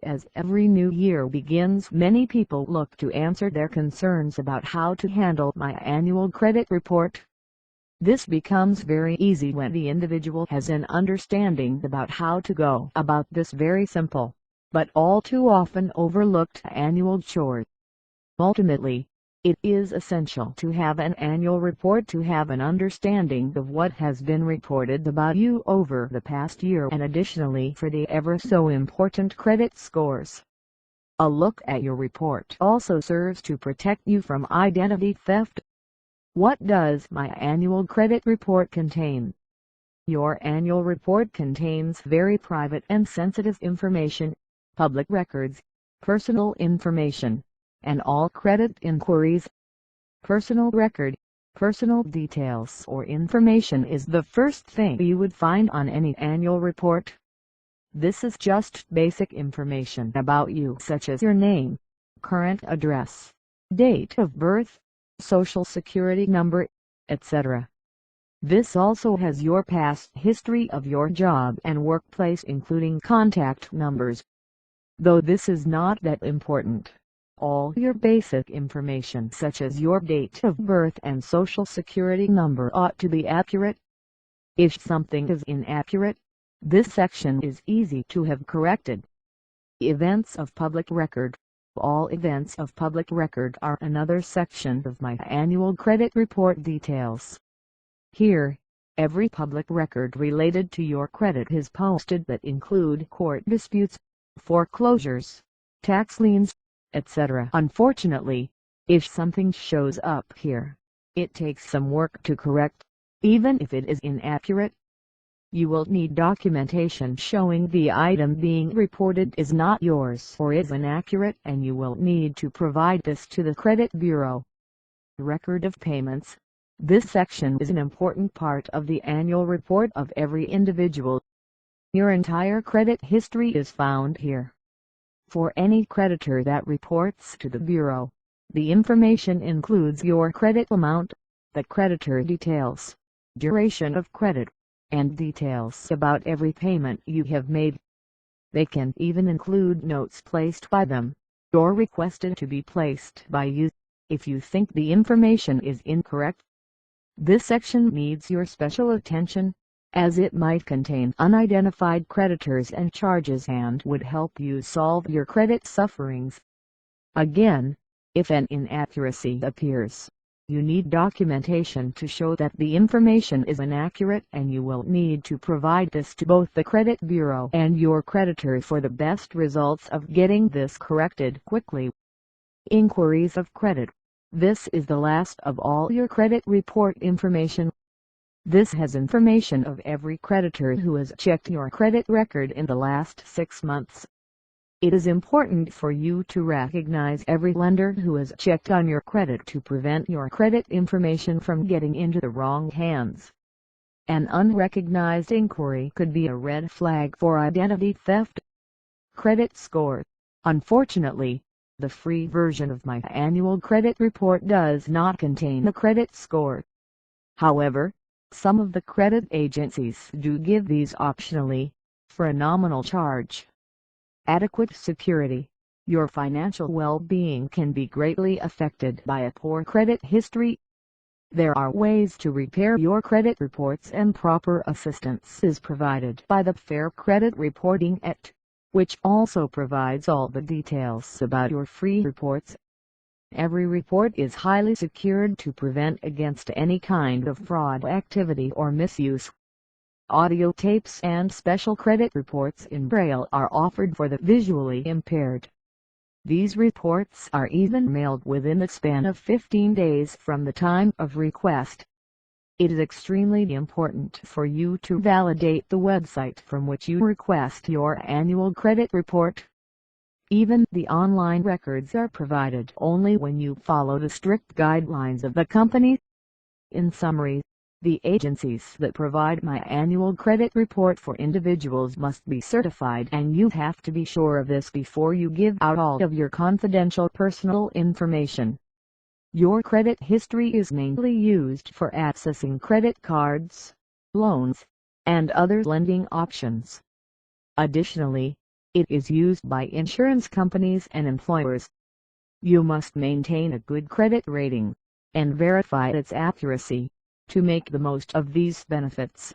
As every new year begins, many people look to answer their concerns about how to handle my annual credit report. This becomes very easy when the individual has an understanding about how to go about this very simple, but all too often overlooked annual chore. Ultimately, it is essential to have an annual report to have an understanding of what has been reported about you over the past year, and additionally for the ever so important credit scores. A look at your report also serves to protect you from identity theft. What does my annual credit report contain? Your annual report contains very private and sensitive information, public records, personal information, and all credit inquiries. Personal record, personal details or information is the first thing you would find on any annual report. This is just basic information about you, such as your name, current address, date of birth, social security number, etc. This also has your past history of your job and workplace, including contact numbers. Though this is not that important, all your basic information such as your date of birth and social security number ought to be accurate. If something is inaccurate, this section is easy to have corrected. Events of public record. All events of public record are another section of my annual credit report details. Here, every public record related to your credit is posted that include court disputes, foreclosures, tax liens, etc. Unfortunately, if something shows up here, it takes some work to correct, even if it is inaccurate. You will need documentation showing the item being reported is not yours or is inaccurate, and you will need to provide this to the credit bureau. Record of payments. This section is an important part of the annual report of every individual. Your entire credit history is found here. For any creditor that reports to the bureau, the information includes your credit amount, the creditor details, duration of credit, and details about every payment you have made. They can even include notes placed by them, or requested to be placed by you, if you think the information is incorrect. This section needs your special attention, as it might contain unidentified creditors and charges and would help you solve your credit sufferings. Again, if an inaccuracy appears, you need documentation to show that the information is inaccurate, and you will need to provide this to both the credit bureau and your creditor for the best results of getting this corrected quickly. Inquiries of credit. This is the last of all your credit report information. This has information of every creditor who has checked your credit record in the last 6 months. It is important for you to recognize every lender who has checked on your credit to prevent your credit information from getting into the wrong hands. An unrecognized inquiry could be a red flag for identity theft. Credit score. Unfortunately, the free version of my annual credit report does not contain a credit score. However, some of the credit agencies do give these optionally, for a nominal charge. Adequate security. Your financial well-being can be greatly affected by a poor credit history. There are ways to repair your credit reports, and proper assistance is provided by the Fair Credit Reporting Act, which also provides all the details about your free reports. Every report is highly secured to prevent against any kind of fraud activity or misuse. Audio tapes and special credit reports in Braille are offered for the visually impaired. These reports are even mailed within a span of 15 days from the time of request. It is extremely important for you to validate the website from which you request your annual credit report. Even the online records are provided only when you follow the strict guidelines of the company. In summary, the agencies that provide my annual credit report for individuals must be certified, and you have to be sure of this before you give out all of your confidential personal information. Your credit history is mainly used for accessing credit cards, loans, and other lending options. Additionally, It is used by insurance companies and employers. You must maintain a good credit rating, and verify its accuracy, to make the most of these benefits.